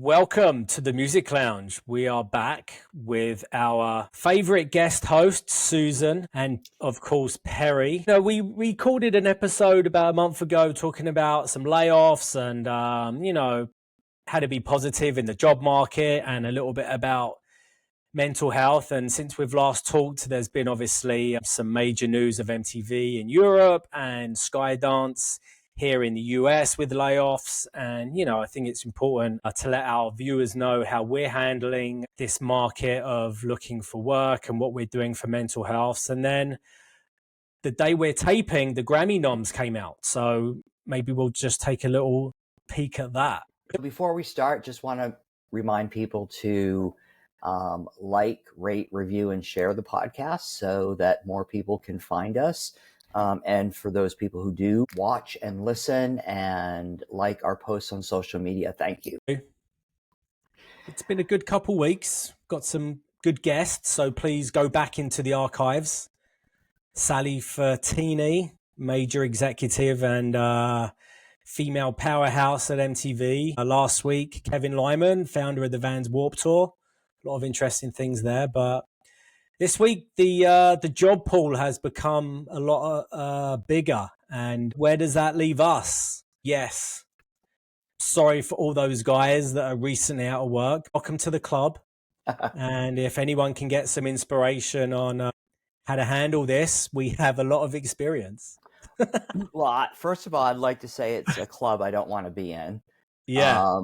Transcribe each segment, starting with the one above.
Welcome to the Music Lounge. We are back with our favorite guest hosts, Susan, and of course, Perry. We recorded an episode about a month ago talking about some layoffs and, how to be positive in the job market and a little bit about mental health. And since we've last talked, there's been obviously some major news of MTV in Europe and Skydance here in the US with layoffs. And, I think it's important to let our viewers know how we're handling this market of looking for work and what we're doing for mental health. And then the day we're taping, the Grammy noms came out. So maybe we'll just take a little peek at that. Before we start, just want to remind people to like, rate, review, and share the podcast so that more people can find us. And for those people who do watch and listen and like our posts on social media, thank you. It's been a good couple weeks. Got some good guests, so please go back into the archives. Sally Fertini, major executive and female powerhouse at MTV. Last week, Kevin Lyman, founder of the Vans Warped Tour. A lot of interesting things there, but this week, the job pool has become a lot bigger. And where does that leave us? Yes. Sorry for all those guys that are recently out of work. Welcome to the club. And if anyone can get some inspiration on how to handle this, we have a lot of experience. Well, first of all, I'd like to say it's a club I don't want to be in. Yeah.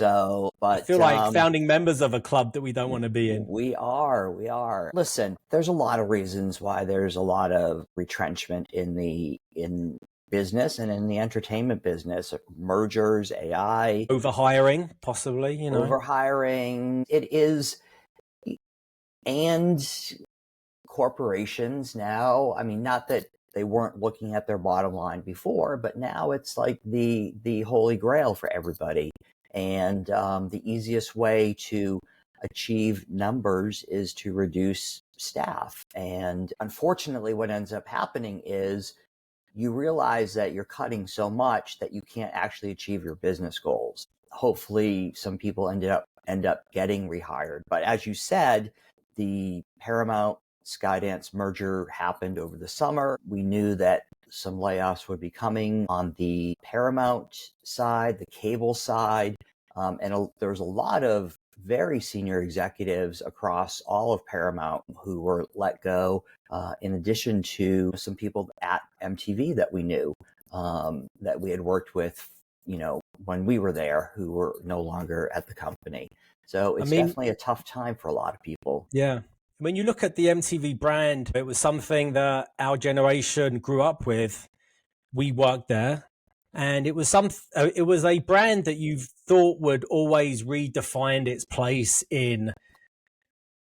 But I feel like founding members of a club that we don't want to be in. We are. Listen, there's a lot of reasons why there's a lot of retrenchment in business and in the entertainment business. Mergers, AI, overhiring, possibly. Overhiring. It is, and corporations now. I mean, not that they weren't looking at their bottom line before, but now it's like the holy grail for everybody. And the easiest way to achieve numbers is to reduce staff. And unfortunately, what ends up happening is you realize that you're cutting so much that you can't actually achieve your business goals. Hopefully, some people end up getting rehired. But as you said, the Paramount Skydance merger happened over the summer. We knew that some layoffs would be coming on the Paramount side, the cable side, and there's a lot of very senior executives across all of Paramount who were let go, in addition to some people at MTV that we knew, that we had worked with, when we were there, who were no longer at the company. So it's definitely a tough time for a lot of people. Yeah. When you look at the MTV brand, it was something that our generation grew up with. We worked there, and it was a brand that you thought would always redefine its place in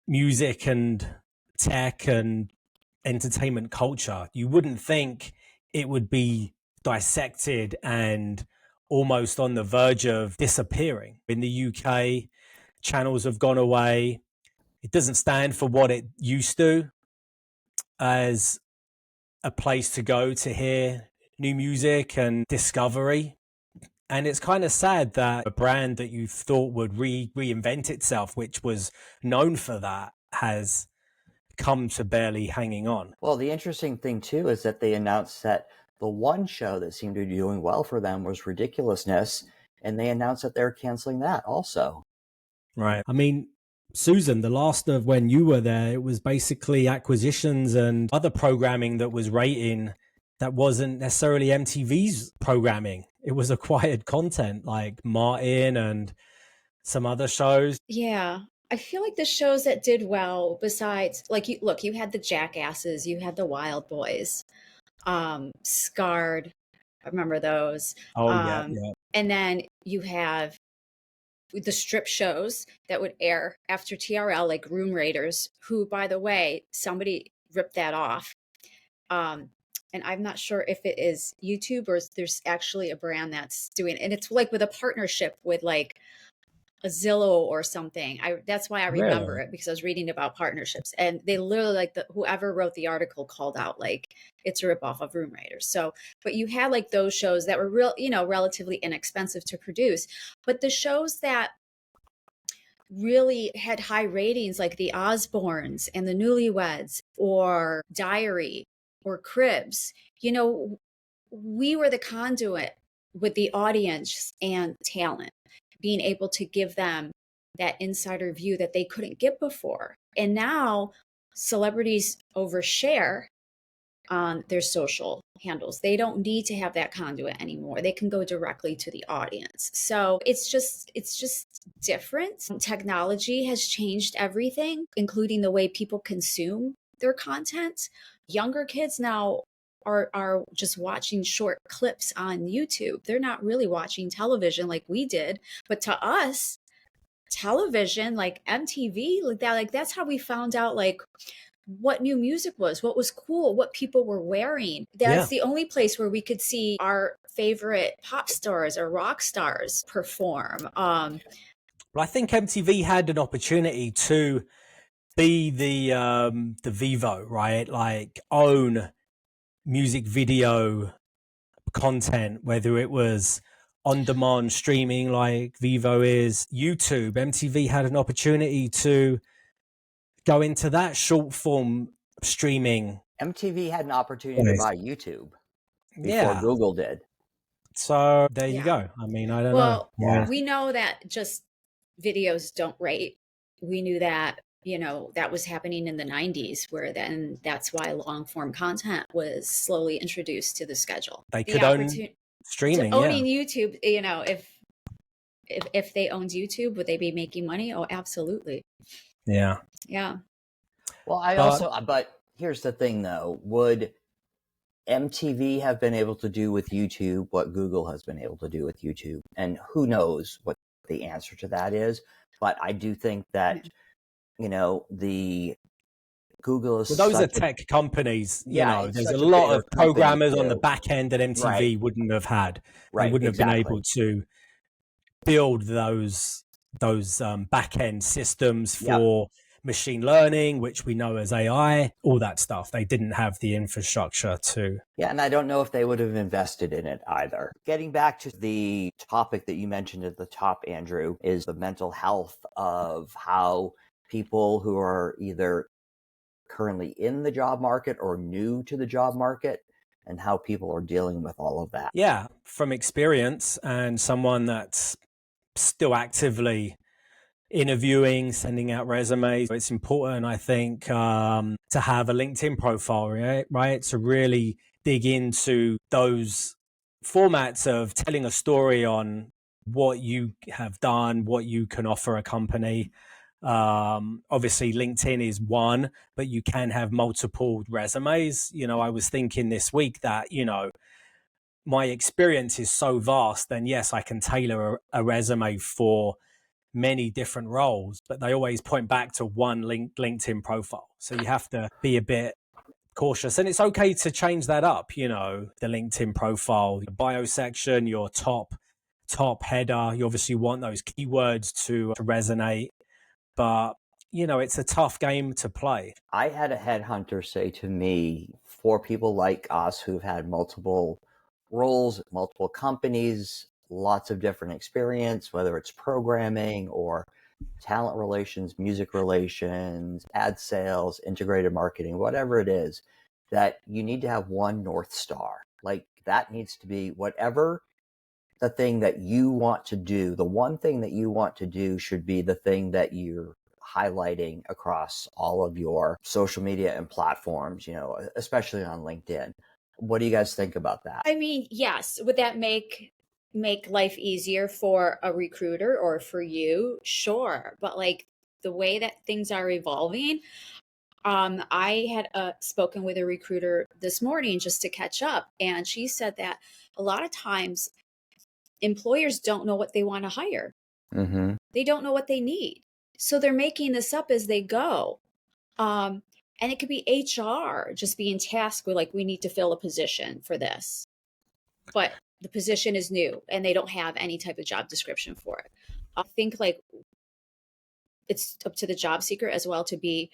music and tech and entertainment culture. You wouldn't think it would be dissected and almost on the verge of disappearing. In the UK, channels have gone away. It doesn't stand for what it used to as a place to go to hear new music and discovery. And it's kind of sad that a brand that you thought would reinvent itself, which was known for that, has come to barely hanging on. Well, the interesting thing, too, is that they announced that the one show that seemed to be doing well for them was Ridiculousness, and they announced that they're canceling that also. Right. I mean, Susan, the last of when you were there, it was basically acquisitions and other programming that was rating that wasn't necessarily MTV's programming. It was acquired content like Martin and some other shows. Yeah. I feel like the shows that did well, besides, you had the Jackasses, you had the Wild Boys, Scarred. I remember those. Yeah. And then you have the strip shows that would air after TRL, like Room Raiders, who, by the way, somebody ripped that off. And I'm not sure if it is YouTube or there's actually a brand that's doing it. And it's like with a partnership with like a Zillow or something. That's why I remember Really? it, because I was reading about partnerships, and they literally, like, whoever wrote the article called out like it's a ripoff of Room Raiders. So, but you had like those shows that were relatively inexpensive to produce, but the shows that really had high ratings, like the Osbournes and the Newlyweds or Diary or Cribs, we were the conduit with the audience and talent, being able to give them that insider view that they couldn't get before. And now celebrities overshare on their social handles. They don't need to have that conduit anymore. They can go directly to the audience. So it's just different. Technology has changed everything, including the way people consume their content. Younger kids now are just watching short clips on YouTube. They're not really watching television like we did. But to us, television, like MTV, that's how we found out like what new music was, what was cool, what people were wearing. That's the only place where we could see our favorite pop stars or rock stars perform. Well, I think MTV had an opportunity to be the Vivo, right? Like own music video content, whether it was on demand streaming like Vivo is, YouTube. MTV had an opportunity to go into that short form streaming. MTV had an opportunity to buy YouTube before Yeah. Google did. So there you go. I mean, I don't know. Well, we know that just videos don't rate. We knew that, that was happening in the 90s, where then that's why long form content was slowly introduced to the schedule. They could own streaming. Owning YouTube, if they owned YouTube, would they be making money? Oh, absolutely. Yeah. Yeah. Well, but here's the thing though, would MTV have been able to do with YouTube what Google has been able to do with YouTube? And who knows what the answer to that is. But I do think that, the Google is those are tech companies. There's a lot of programmers on the back end that MTV wouldn't have had. They wouldn't have been able to build those back end systems for machine learning, which we know as AI, all that stuff. They didn't have the infrastructure to. Yeah, and I don't know if they would have invested in it either. Getting back to the topic that you mentioned at the top, Andrew, is the mental health of how people who are either currently in the job market or new to the job market, and how people are dealing with all of that. Yeah, from experience and someone that's still actively interviewing, sending out resumes. It's important, I think, to have a LinkedIn profile, right? To really dig into those formats of telling a story on what you have done, what you can offer a company. Obviously LinkedIn is one, but you can have multiple resumes. I was thinking this week that, my experience is so vast, then yes, I can tailor a resume for many different roles, but they always point back to one LinkedIn profile. So you have to be a bit cautious, and it's okay to change that up. The LinkedIn profile, your bio section, your top header, you obviously want those keywords to resonate, but it's a tough game to play. I had a headhunter say to me, for people like us who've had multiple roles, multiple companies, lots of different experience, whether it's programming or talent relations, music relations, ad sales, integrated marketing, whatever it is, that you need to have one North Star. Like that needs to be whatever the thing that you want to do, the one thing that you want to do should be the thing that you're highlighting across all of your social media and platforms, especially on LinkedIn. What do you guys think about that? I mean, yes. Would that make life easier for a recruiter or for you? Sure. But like the way that things are evolving, I had spoken with a recruiter this morning just to catch up, and she said that a lot of times employers don't know what they want to hire. Mm-hmm. They don't know what they need. So they're making this up as they go. And it could be HR just being tasked with like, we need to fill a position for this. But the position is new and they don't have any type of job description for it. I think like it's up to the job seeker as well to be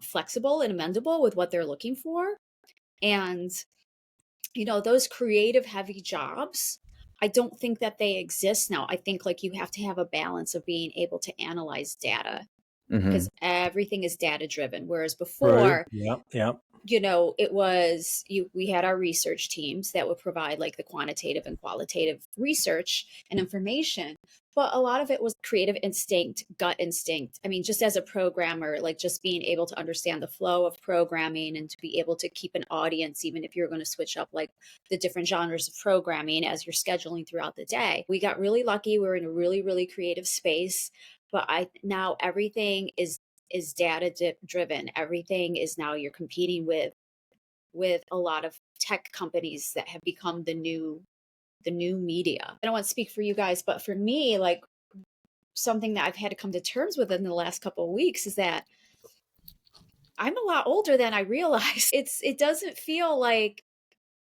flexible and amendable with what they're looking for. And, those creative heavy jobs, I don't think that they exist now. I think like you have to have a balance of being able to analyze data Hmm. because everything is data driven. Whereas True. before, Yeah. Yeah. it was we had our research teams that would provide like the quantitative and qualitative research and information, but a lot of it was creative instinct, gut instinct. I mean, just as a programmer, like just being able to understand the flow of programming and to be able to keep an audience, even if you're going to switch up like the different genres of programming as you're scheduling throughout the day. We got really lucky. We're in a really, really creative space, but now everything is data driven. Everything is now you're competing with a lot of tech companies that have become the new media. I don't want to speak for you guys, but for me, like something that I've had to come to terms with in the last couple of weeks is that I'm a lot older than I realized. It doesn't feel like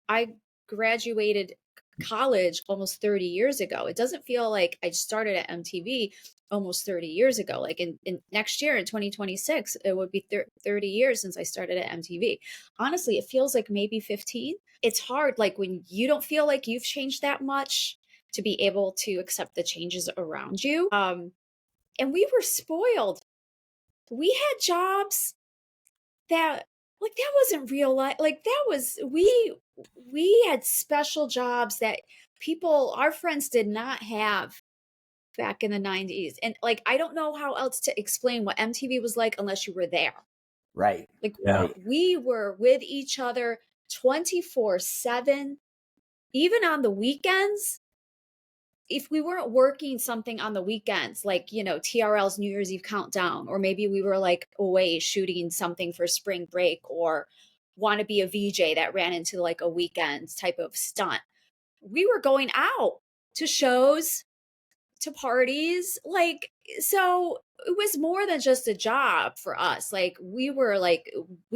I graduated college almost 30 years ago. It doesn't feel like I started at MTV almost 30 years ago. Like in next year in 2026, it would be 30 years since I started at MTV. Honestly, it feels like maybe 15. It's hard, like when you don't feel like you've changed that much to be able to accept the changes around you. And we were spoiled. We had jobs that like that wasn't real life, like that was we had special jobs that our friends did not have back in the 90s. And like I don't know how else to explain what MTV was like unless you were there. Right. Like Yeah. Right. we were with each other 24/7, even on the weekends. If we weren't working something on the weekends, like, TRL's New Year's Eve countdown, or maybe we were like away shooting something for spring break, or want to be a VJ that ran into like a weekend type of stunt, we were going out to shows, to parties. Like, so it was more than just a job for us. Like, we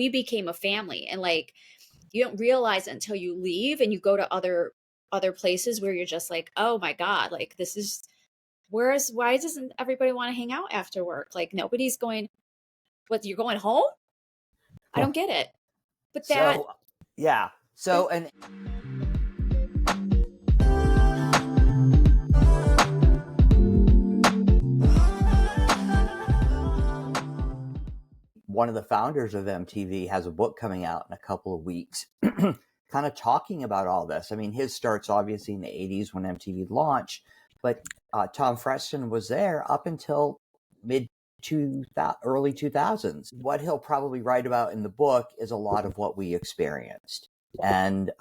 became a family. And like, you don't realize it until you leave and you go to other places where you're just like, oh my God, like this is why doesn't everybody want to hang out after work? Like nobody's going, what, you're going home? I don't get it. But that So, yeah. So, and one of the founders of MTV has a book coming out in a couple of weeks, kind of talking about all this. I mean, his starts obviously in the 80s when MTV launched, but Tom Freston was there up until early 2000s. What he'll probably write about in the book is a lot of what we experienced. And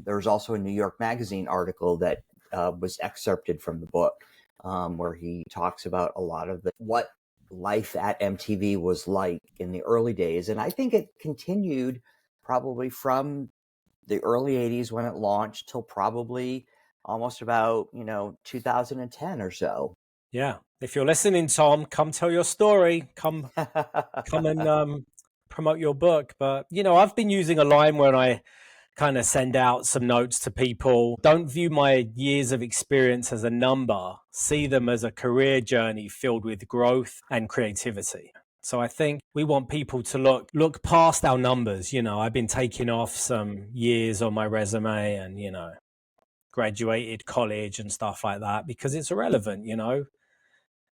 there's also a New York Magazine article that was excerpted from the book where he talks about a lot of what life at MTV was like in the early days. And I think it continued probably from the early 80s when it launched till probably almost about, 2010 or so. Yeah. If you're listening, Tom, come tell your story. Come and promote your book. But, I've been using a line when I kind of send out some notes to people. Don't view my years of experience as a number. See them as a career journey filled with growth and creativity. So I think we want people to look past our numbers. I've been taking off some years on my resume and, graduated college and stuff like that because it's irrelevant.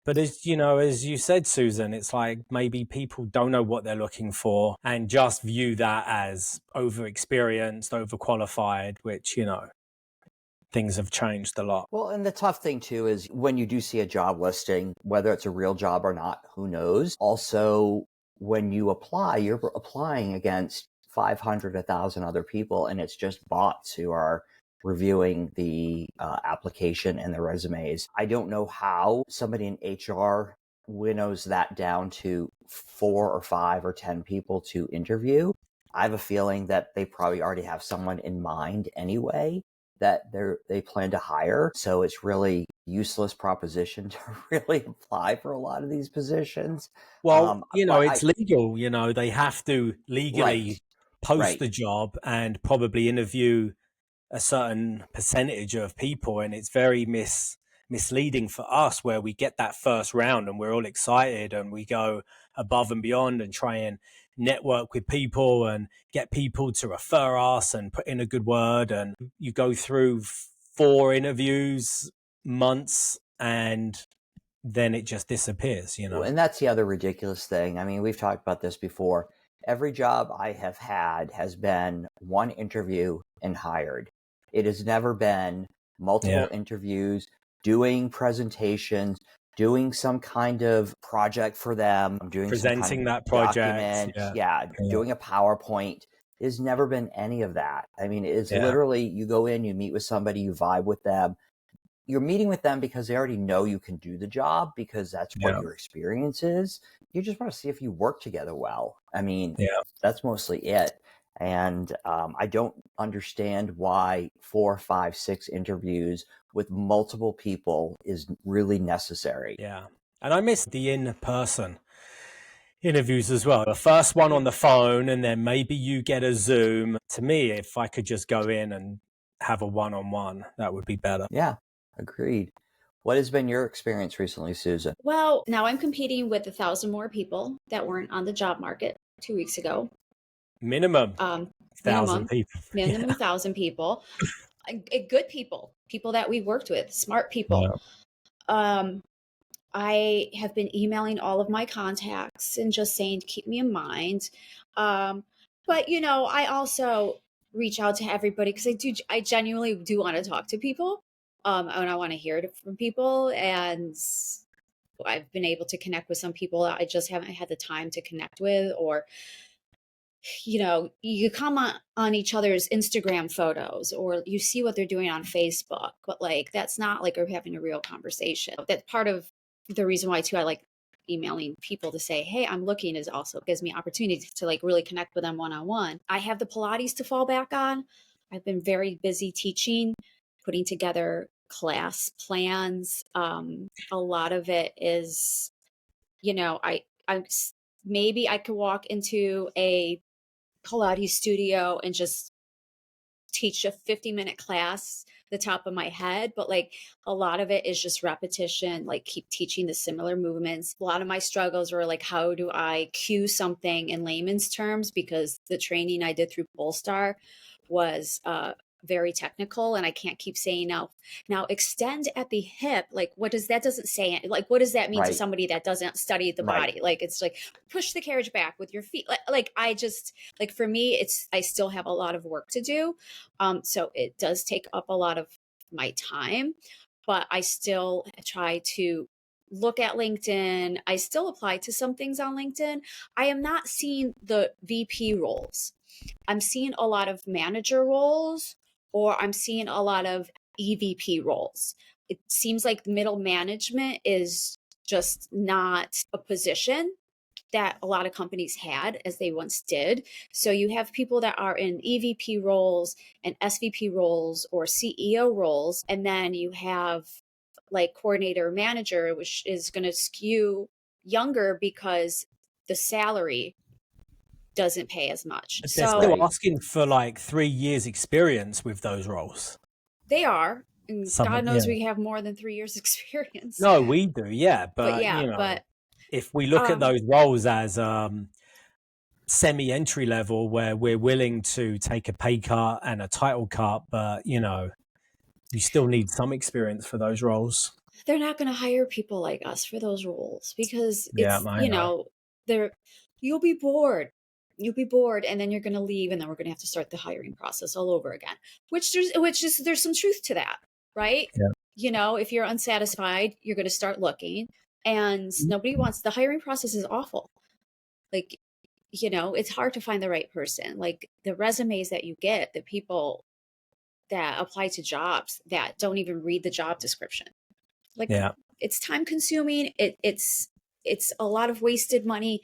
But as you said, Susan, it's like maybe people don't know what they're looking for and just view that as overexperienced, overqualified, which, things have changed a lot. Well, and the tough thing too is when you do see a job listing, whether it's a real job or not, who knows? Also, when you apply, you're applying against 500, 1,000 other people, and it's just bots who are reviewing the application and the resumes. I don't know how somebody in HR winnows that down to 4 or 5 or 10 people to interview. I have a feeling that they probably already have someone in mind anyway that they plan to hire. So it's really useless proposition to really apply for a lot of these positions. Well, it's legal, they have to legally Right, post right. the job and probably interview a certain percentage of people, and it's very misleading for us, where we get that first round and we're all excited and we go above and beyond and try and network with people and get people to refer us and put in a good word. And you go through 4 interviews, months, and then it just disappears, you know? And that's the other ridiculous thing. I mean, we've talked about this before. Every job I have had has been one interview and hired. It has never been multiple interviews, doing presentations, doing some kind of project for them, doing Presenting some kind of that project. document, doing a PowerPoint. There's never been any of that. I mean, it's literally, you go in, you meet with somebody, you vibe with them. You're meeting with them because they already know you can do the job, because that's what your experience is. You just want to see if you work together well. I mean, that's mostly it. And I don't understand why 4, 5, 6 interviews with multiple people is really necessary. Yeah. And I miss the in-person interviews as well. The first one on the phone, and then maybe you get a Zoom. To me, if I could just go in and have a one-on-one, that would be better. Yeah, agreed. What has been your experience recently, Susan? Well, now I'm competing with 1,000 more people that weren't on the job market 2 weeks ago. Minimum 1,000 people. Minimum 1,000 people. Good people that we worked with, smart people. I have been emailing all of my contacts and just saying, keep me in mind. But, you know, I also reach out to everybody because I genuinely do want to talk to people. And I want to hear it from people. And I've been able to connect with some people that I just haven't had the time to connect with, or, you know, you come on each other's Instagram photos, or you see what they're doing on Facebook, but like, that's not like we're having a real conversation. That's part of the reason why too I like emailing people to say, hey, I'm looking, is also gives me opportunity to like really connect with them one-on-one. I have the Pilates to fall back on. I've been very busy teaching, putting together class plans. A lot of it is, you know, I maybe I could walk into a Pilates studio and just teach a 50-minute class the top of my head, but like a lot of it is just repetition, like keep teaching the similar movements. A lot of my struggles were like, how do I cue something in layman's terms, because the training I did through Polestar was very technical, and I can't keep saying now extend at the hip. Like, what does that doesn't say, like, what does that mean to somebody that doesn't study the body? Like, it's like push the carriage back with your feet. Like I just, like, for me, I still have a lot of work to do. So it does take up a lot of my time, but I still try to look at LinkedIn. I still apply to some things on LinkedIn. I am not seeing the VP roles. I'm seeing a lot of manager roles, or I'm seeing a lot of EVP roles. It seems like middle management is just not a position that a lot of companies had as they once did. So you have people that are in EVP roles and SVP roles or CEO roles. And then you have like coordinator or manager, which is going to skew younger because the salary doesn't pay as much. But they're still asking for like 3 years experience with those roles. They are. And God knows we have more than 3 years experience. No, we do. Yeah. But you know, if we look at those roles as semi-entry level, where we're willing to take a pay cut and a title cut, but you know, you still need some experience for those roles. They're not going to hire people like us for those roles because it's, you know, you'll be bored. You'll be bored, and then you're going to leave, and then we're going to have to start the hiring process all over again, which there's some truth to that, right? Yeah. You know, if you're unsatisfied, you're going to start looking, and nobody wants, the hiring process is awful. Like, you know, it's hard to find the right person. Like the resumes that you get, the people that apply to jobs that don't even read the job description. Like, it's time consuming. It's a lot of wasted money.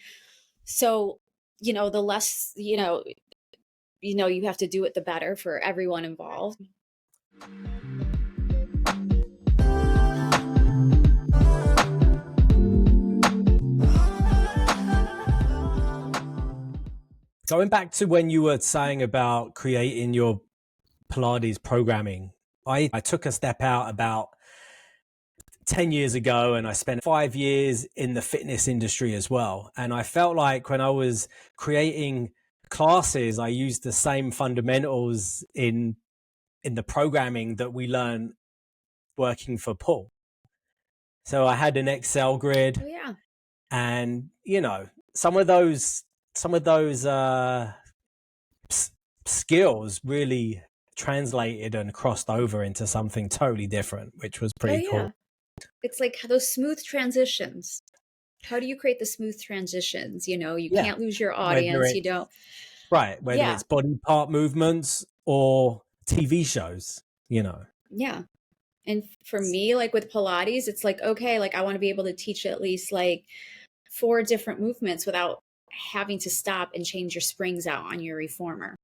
So, you know, the less, you know, you have to do it, the better for everyone involved. Going back to when you were saying about creating your Pilates programming, I took a step out about 10 years ago, and I spent 5 years in the fitness industry as well. And I felt like when I was creating classes, I used the same fundamentals in the programming that we learn working for Paul. So I had an Excel grid, Oh yeah. and some of those skills really translated and crossed over into something totally different, which was pretty cool. It's like those smooth transitions. How do you create the smooth transitions? You can't lose your audience. You don't. Right. Whether it's body part movements or TV shows, Yeah. And for me, like with Pilates, it's like, okay, like I want to be able to teach at least like 4 different movements without having to stop and change your springs out on your reformer.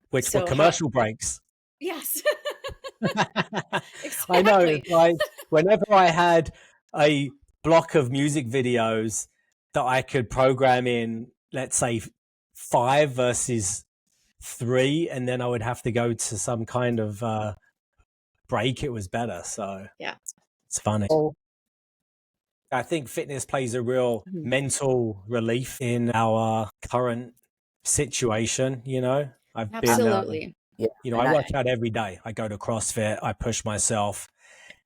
Which were commercial breaks. Yes. Exactly. I know. It's like whenever I had a block of music videos that I could program in, let's say 5 versus 3, and then I would have to go to some kind of break, it was better. So yeah, it's funny. I think fitness plays a real mental relief in our current situation. I've absolutely. been, I work out every day. I go to CrossFit, I push myself,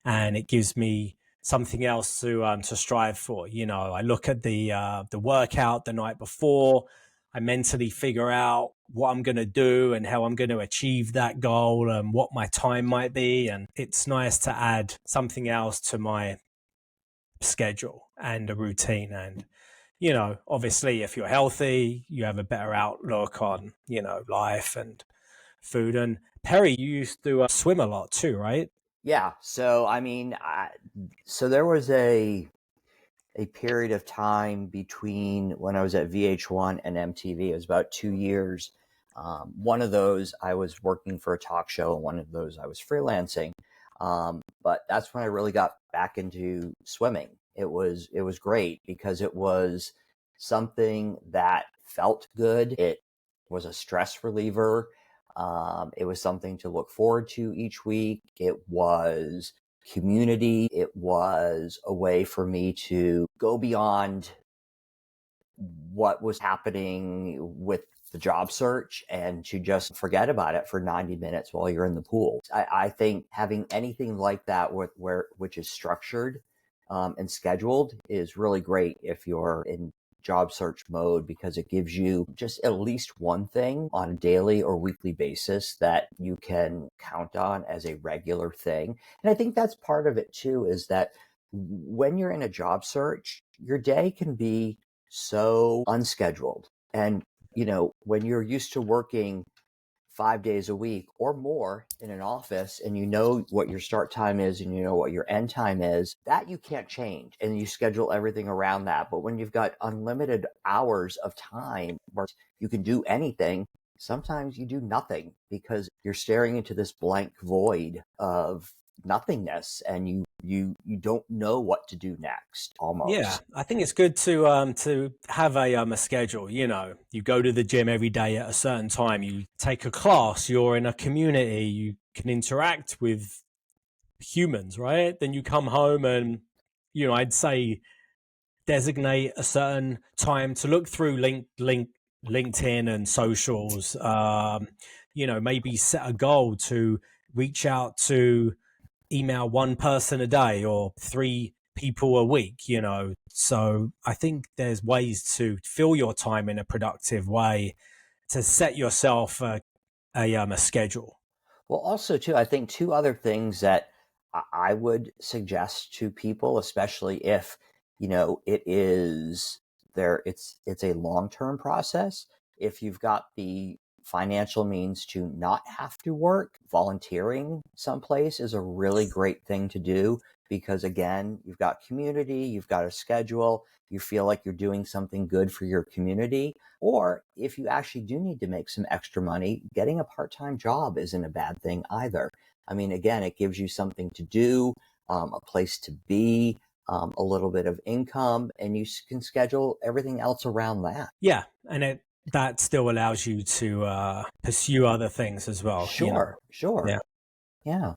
and it gives me something else to strive for. I look at the workout the night before. I mentally figure out what I'm going to do and how I'm going to achieve that goal and what my time might be. And it's nice to add something else to my schedule and a routine. And, obviously if you're healthy, you have a better outlook on, life and food. And Perry, you used to swim a lot too, right? Yeah. So, so there was a period of time between when I was at VH1 and MTV. It was about 2 years. One of those I was working for a talk show, and one of those I was freelancing. But that's when I really got back into swimming. It was great because it was something that felt good. It was a stress reliever. It was something to look forward to each week. It was community. It was a way for me to go beyond what was happening with the job search and to just forget about it for 90 minutes while you're in the pool. I think having anything like that which is structured and scheduled is really great if you're in job search mode, because it gives you just at least one thing on a daily or weekly basis that you can count on as a regular thing. And I think that's part of it too, is that when you're in a job search, your day can be so unscheduled. And, when you're used to working 5 days a week or more in an office, and you know what your start time is and you know what your end time is, that you can't change, and you schedule everything around that. But when you've got unlimited hours of time where you can do anything, sometimes you do nothing because you're staring into this blank void of nothingness, and you don't know what to do next, almost. Yeah, I think it's good to have a schedule. You go to the gym every day at a certain time. You take a class. You're in a community. You can interact with humans, right? Then you come home and I'd say designate a certain time to look through LinkedIn and socials. Maybe set a goal to reach out to email one person a day or 3 people a week, So I think there's ways to fill your time in a productive way to set yourself a schedule. Well, also too, I think 2 other things that I would suggest to people, especially if, it is it's a long-term process. If you've got the financial means to not have to work, volunteering someplace is a really great thing to do, because again, you've got community, you've got a schedule, you feel like you're doing something good for your community. Or if you actually do need to make some extra money, getting a part-time job isn't a bad thing either. Again, it gives you something to do, a place to be, a little bit of income, and you can schedule everything else around that. Yeah, and that still allows you to pursue other things as well. Sure. Yeah. Yeah.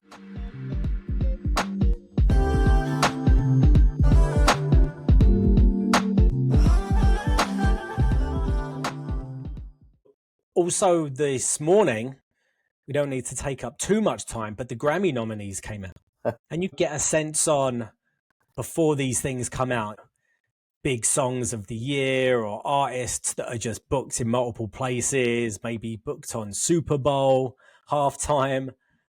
also this morning, we don't need to take up too much time, but the Grammy nominees came out. And you get a sense on, before these things come out, big songs of the year or artists that are just booked in multiple places, maybe booked on Super Bowl halftime.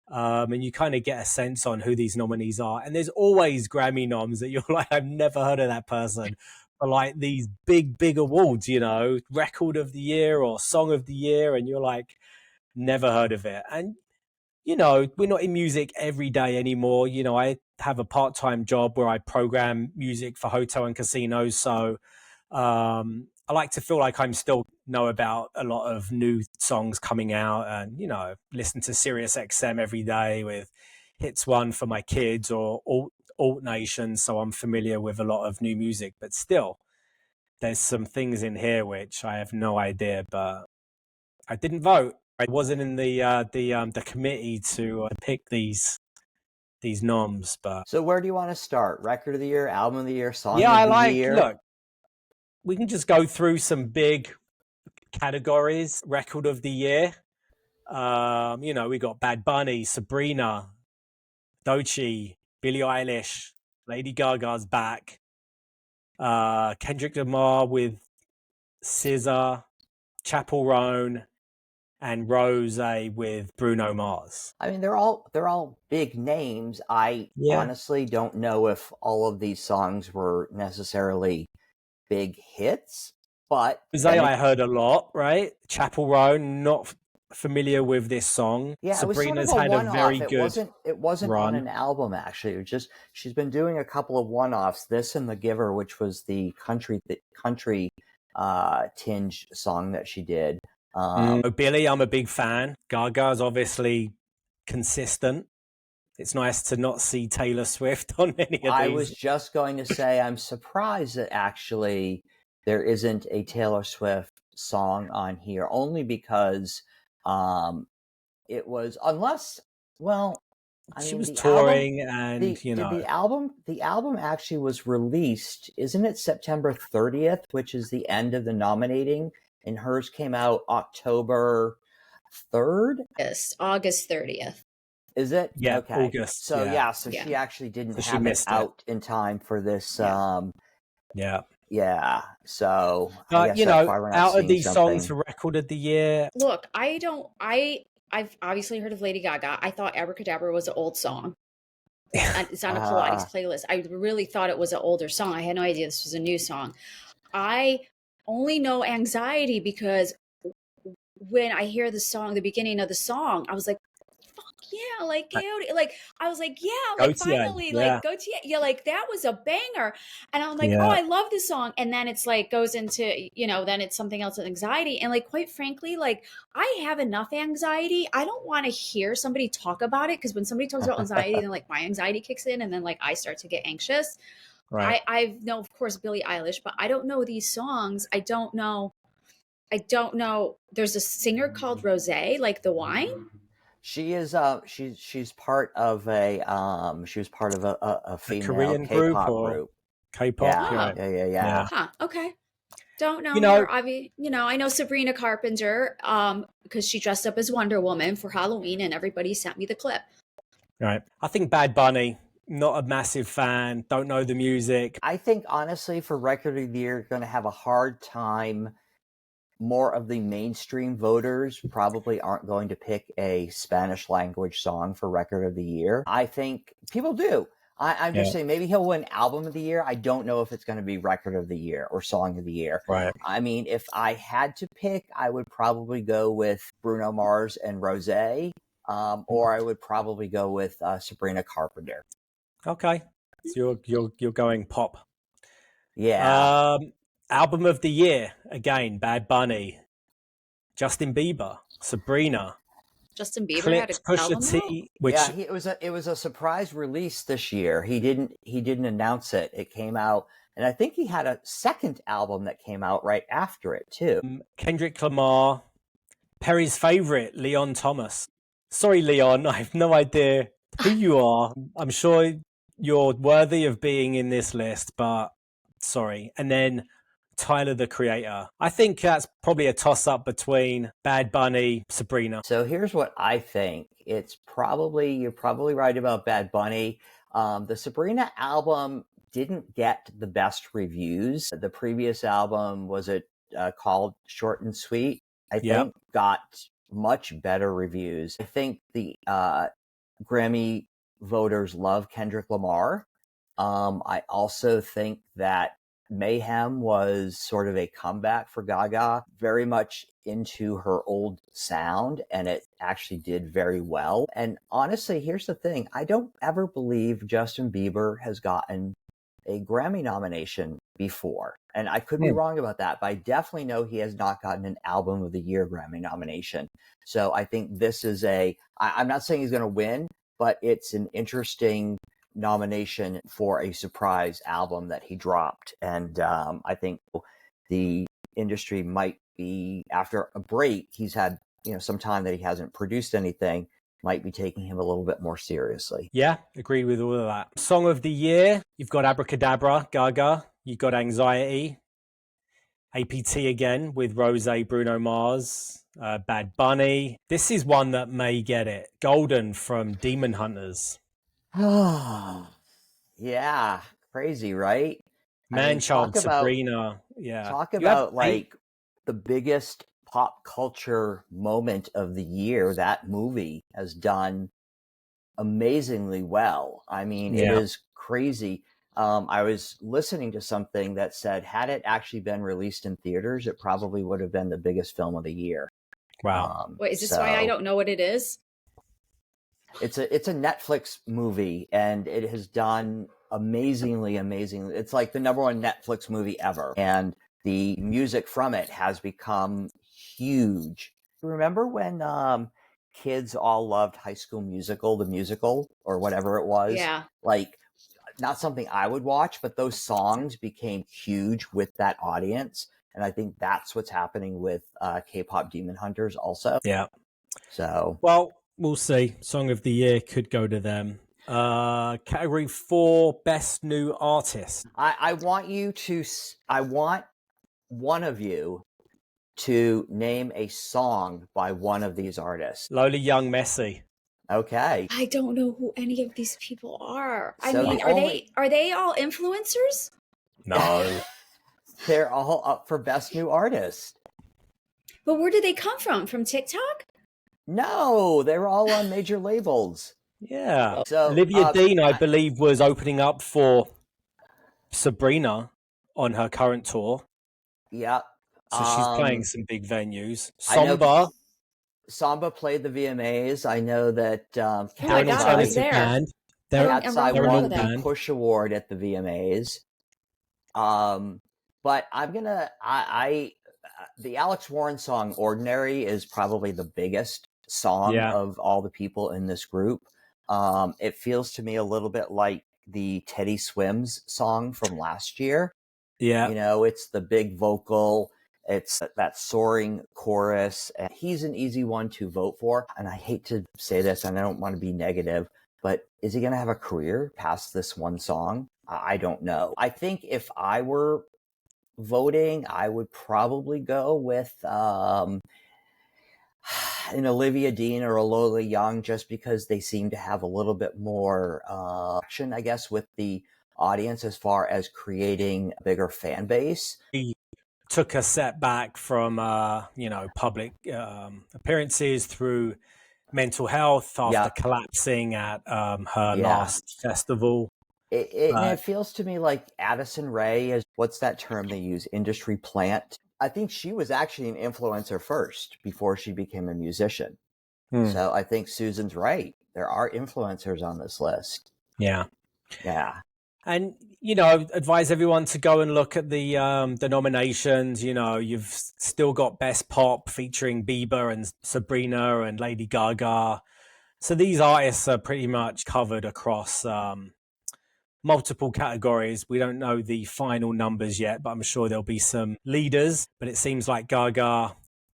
And you kind of get a sense on who these nominees are. And there's always Grammy noms that you're like, I've never heard of that person. But like these big awards, you know, record of the year or song of the year. And you're like, never heard of it. And, you know, we're not in music every day anymore. You know, I have a part-time job where I program music for hotel and casinos. So I like to feel like I'm still know about a lot of new songs coming out, and, you know, listen to Sirius XM every day with Hits One for my kids or Alt Nation. So I'm familiar with a lot of new music, but still there's some things in here which I have no idea, but I didn't vote. I wasn't in the committee to pick these noms. But So where do you want to start? Record of the year, album of the year, song yeah, of the year? Look, we can just go through some big categories. Record of the year. You know, we got Bad Bunny, Sabrina, Doechii, Billie Eilish, Lady Gaga's back. Kendrick Lamar with SZA, Chapel Roan, and Rose with Bruno Mars. I mean, they're all big names. I honestly don't know if all of these songs were necessarily big hits, but I heard a lot, right? Chapel Roan, not familiar with this song. Yeah, Sabrina's it was sort of had a very good. It wasn't run on an album, actually. It was just, she's been doing a couple of one-offs. This and The Giver, which was the country tinge song that she did. Billie, I'm a big fan. Gaga's obviously consistent. It's nice to not see Taylor Swift on any of these. I was just going to say, I'm surprised that actually there isn't a Taylor Swift song on here, only because it was, unless, well, she was touring, and the album actually was released, isn't it September 30th, which is the end of the nominating, and hers came out October 3rd? Yes, August 30th. Is it? Yeah, okay. August. So she actually didn't have it out in time for this. Yeah. So, you know, out of these songs for record of the year, look, I've obviously heard of Lady Gaga. I thought Abracadabra was an old song. It's on a Pilates playlist. I really thought it was an older song. I had no idea this was a new song. I only know Anxiety because when I hear the song, the beginning of the song, I was like, yeah, like, like, I was like, yeah, like, finally, like, go to, yeah, like, that was a banger. And I'm like, oh, I love this song. And then it's like, goes into, you know, then it's something else with Anxiety. And like, quite frankly, like, I have enough anxiety. I don't want to hear somebody talk about it. Cause when somebody talks about anxiety, then like my anxiety kicks in and then like I start to get anxious. Right. I know, of course, Billie Eilish, but I don't know these songs. I don't know. There's a singer called Rosé, like the wine. She is she's part of a she was part of a female Korean K-pop group. K-pop, yeah. Huh, okay. Don't know her. I know Sabrina Carpenter because she dressed up as Wonder Woman for Halloween, and everybody sent me the clip. Right. I think Bad Bunny, not a massive fan. Don't know the music. I think honestly, for record of the year, going to have a hard time. More of the mainstream voters probably aren't going to pick a Spanish language song for record of the year. I think people do. I'm just saying maybe he'll win album of the year. I don't know if it's going to be record of the year or song of the year. Right. I mean, if I had to pick, I would probably go with Bruno Mars and Rosé, or I would probably go with Sabrina Carpenter. Okay. So you're going pop. Yeah. Album of the year, again, Bad Bunny, Justin Bieber, Sabrina. Justin Bieber Clips, had an Pusha album T, which it was a surprise release this year. He didn't announce it. It came out, and I think he had a second album that came out right after it too. Kendrick Lamar, Perry's favorite, Leon Thomas. Sorry, Leon, I have no idea who you are. I'm sure you're worthy of being in this list, but sorry. And then Tyler, the Creator. I think that's probably a toss-up between Bad Bunny, Sabrina. So here's what I think. You're probably right about Bad Bunny. The Sabrina album didn't get the best reviews. The previous album, was it called Short and Sweet? I think got much better reviews. I think the Grammy voters love Kendrick Lamar. I also think that Mayhem was sort of a comeback for Gaga, very much into her old sound, and it actually did very well. And honestly, here's the thing. I don't ever believe Justin Bieber has gotten a Grammy nomination before. And I could be wrong about that, but I definitely know he has not gotten an Album of the Year Grammy nomination. So I think this is I'm not saying he's going to win, but it's an interesting nomination for a surprise album that he dropped. And I think the industry might be, after a break, he's had some time that he hasn't produced anything, might be taking him a little bit more seriously. Yeah, agree with all of that. Song of the Year, you've got Abracadabra, Gaga. You've got Anxiety. APT again with Rose, Bruno Mars. Bad Bunny. This is one that may get it. Golden from Demon Hunters. Yeah, crazy, right? Manchild, Sabrina. Yeah. Talk about the biggest pop culture moment of the year. That movie has done amazingly well. I mean, it is crazy. I was listening to something that said, had it actually been released in theaters, it probably would have been the biggest film of the year. Wow. Wait, is this why I don't know what it is? It's a Netflix movie, and it has done amazingly. It's like the #1 Netflix movie ever. And the music from it has become huge. Remember when kids all loved High School Musical, the musical, or whatever it was? Yeah. Like, not something I would watch, but those songs became huge with that audience. And I think that's what's happening with K-pop Demon Hunters also. Yeah. So, well, we'll see. Song of the Year could go to them. Category 4, Best New Artist. I want one of you to name a song by one of these artists. Lola Young, Messi. Okay. I don't know who any of these people are. So I mean, are they all influencers? No. They're all up for Best New Artist. But where did they come from? From TikTok? No, they were all on major labels. Yeah. So Olivia Dean, I believe, was opening up for Sabrina on her current tour. Yeah. So she's playing some big venues. Samba played the VMAs. I know that they're an alternative band. Cat's won the Push Award at the VMAs. But I'm gonna the Alex Warren song "Ordinary" is probably the biggest song of all the people in this group. It feels to me a little bit like the Teddy Swims song from last year. Yeah, it's the big vocal. It's that soaring chorus. And he's an easy one to vote for. And I hate to say this, and I don't want to be negative, but is he going to have a career past this one song? I don't know. I think if I were voting, I would probably go with an Olivia Dean or a Lola Young, just because they seem to have a little bit more action, I guess, with the audience as far as creating a bigger fan base. He took a setback from public appearances through mental health after collapsing at her last festival. It feels to me like Addison Rae is, what's that term they use, industry plant? I think she was actually an influencer first before she became a musician. So I think Susan's right. There are influencers on this list. Yeah. And, advise everyone to go and look at the nominations. You've still got Best Pop featuring Bieber and Sabrina and Lady Gaga. So these artists are pretty much covered across multiple categories. We don't know the final numbers yet, but I'm sure there'll be some leaders. But it seems like Gaga,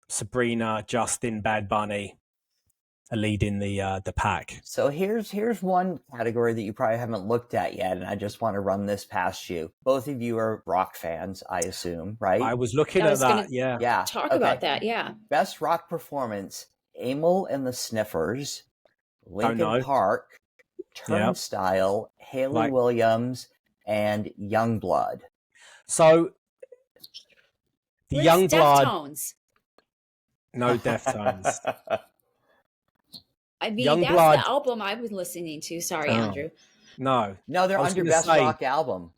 Sabrina, Justin, Bad Bunny are leading the pack. So here's one category that you probably haven't looked at yet, and I just want to run this past you. Both of you are rock fans, I assume, right? I was looking at that. Yeah. Talk about that. Yeah. Best rock performance: Emil and the Sniffers, Linkin Park, Turnstile, Haley Williams, and Youngblood. So the Youngblood. Deftones? No Deftones. I mean, Youngblood. that's the album I was listening to. Sorry, Andrew. No, they're under best rock album.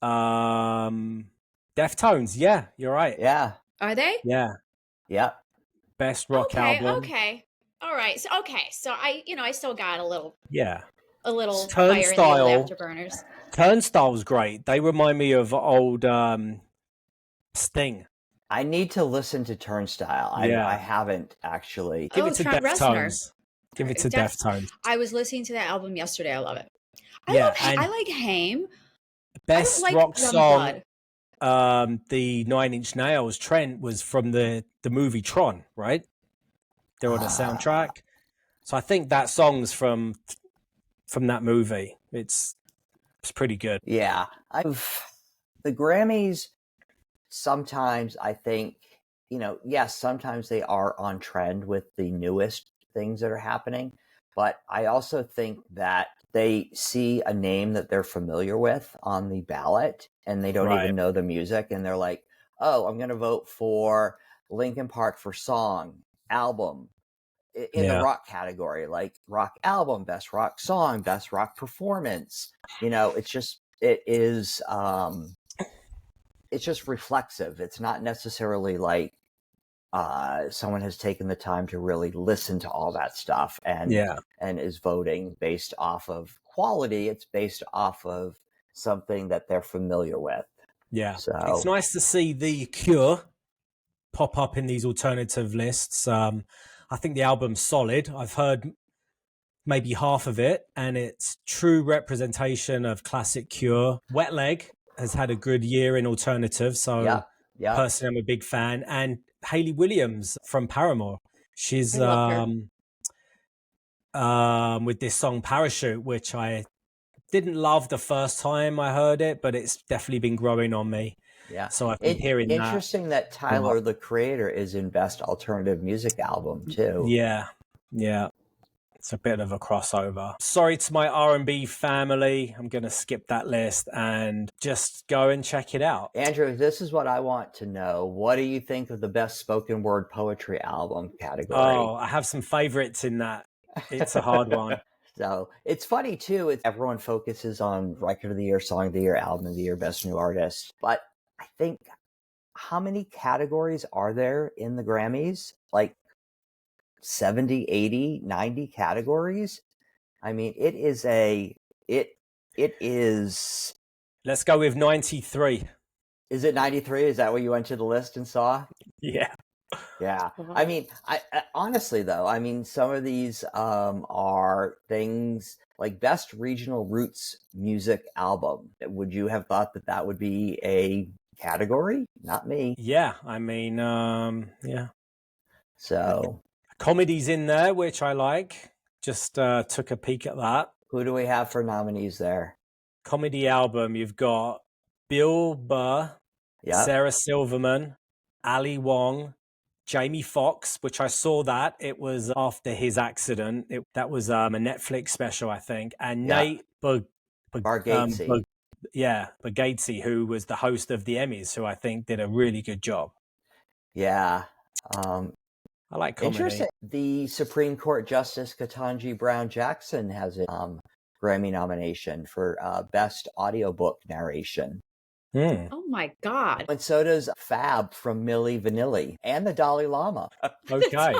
Deftones. Yeah, you're right. Yeah. Are they? Yeah. Best rock album. Okay. All right. So I still got a little fire in the old afterburners. Turnstile's great. They remind me of old Sting. I need to listen to Turnstile. I haven't actually. Give it to Deftones. Give it to Deftones. I was listening to that album yesterday. I love it. I like Haim. Best rock song. The 9 Inch Nails, Trent, was from the movie Tron, right? They're on the soundtrack. So I think that song's from that movie. It's pretty good. Yeah. The Grammys, sometimes I think, yes, sometimes they are on trend with the newest things that are happening. But I also think that they see a name that they're familiar with on the ballot and they don't even know the music. And they're like, oh, I'm going to vote for Linkin Park for song, album in the rock category, like rock album, best rock song, best rock performance. It's just reflexive. It's not necessarily like someone has taken the time to really listen to all that stuff and is voting based off of quality. It's based off of something that they're familiar with. Yeah. So it's nice to see The Cure pop up in these alternative lists. I think the album's solid. I've heard maybe half of it, and it's true representation of classic Cure. Wet Leg has had a good year in alternative, so personally I'm a big fan. And Haley Williams from Paramore, she's with this song Parachute, which I didn't love the first time I heard it, but it's definitely been growing on me. Yeah. So I've been hearing that. Interesting that Tyler, the Creator, is in Best Alternative Music Album too. Yeah. It's a bit of a crossover. Sorry to my R&B family. I'm going to skip that list and just go and check it out. Andrew, this is what I want to know. What do you think of the Best Spoken Word Poetry Album category? Oh, I have some favorites in that. It's a hard one. So it's funny too. Everyone focuses on Record of the Year, Song of the Year, Album of the Year, Best New Artist. But I think, how many categories are there in the Grammys? Like 70, 80, 90 categories? I mean, it is. Let's go with 93. Is it 93? Is that what you went to the list and saw? Yeah. Yeah. I mean, I honestly though, I mean, some of these are things like Best Regional Roots Music Album. Would you have thought that would be a category? Not me. Yeah. I mean, yeah. So comedy's in there, which I like. Just took a peek at that. Who do we have for nominees there? Comedy album, you've got Bill Burr, Sarah Silverman, Ali Wong, Jamie Foxx, which I saw that. It was after his accident. That was a Netflix special, I think. And Nate Bargatze. Bargatze, who was the host of the Emmys, who I think did a really good job. Yeah. I like comedy. Interesting. The Supreme Court Justice Ketanji Brown Jackson has a Grammy nomination for Best Audiobook Narration. Oh my God. And so does Fab from Milli Vanilli and the Dalai Lama. Okay.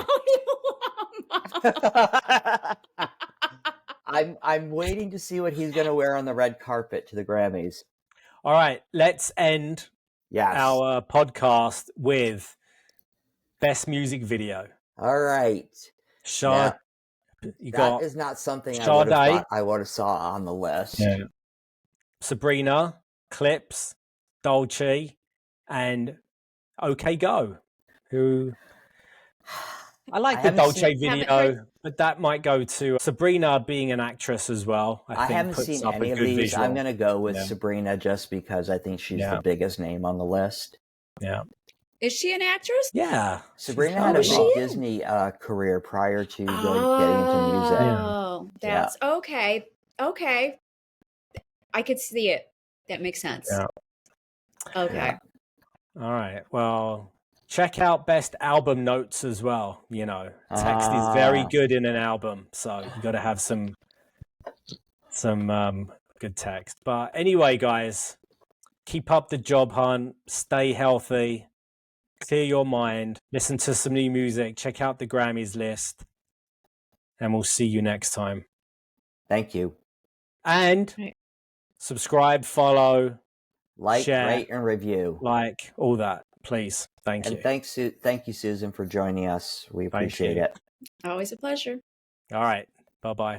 I'm waiting to see what he's going to wear on the red carpet to the Grammys. All right, let's end our podcast with Best Music Video. All right. That is not something Sade, I would have saw on the list. Yeah. Sabrina, Clips, Dolce, and OK Go, who I like I the haven't Dolce seen- Haven't heard- video, but that might go to Sabrina being an actress as well. I I think haven't puts seen up a any of good these. I'm visual. going to go with Yeah. Sabrina just because I think she's Yeah. the biggest name on the list. Yeah. Is she an actress? Yeah. Sabrina had a is big she in? Disney career prior to getting into music. Oh, that's okay. Okay. I could see it. That makes sense. Yeah. Okay. Yeah. All right. Well, check out best album notes as well. You know, text is very good in an album, so you got to have some good text. But anyway, guys, keep up the job hunt. Stay healthy. Clear your mind. Listen to some new music. Check out the Grammys list, and we'll see you next time. Thank you. And Right. subscribe, follow, Like, share, rate, and review. like all that, please. Thank And you. thank you, Susan, for joining us. We appreciate you. it. Always a pleasure. All right. Bye-bye.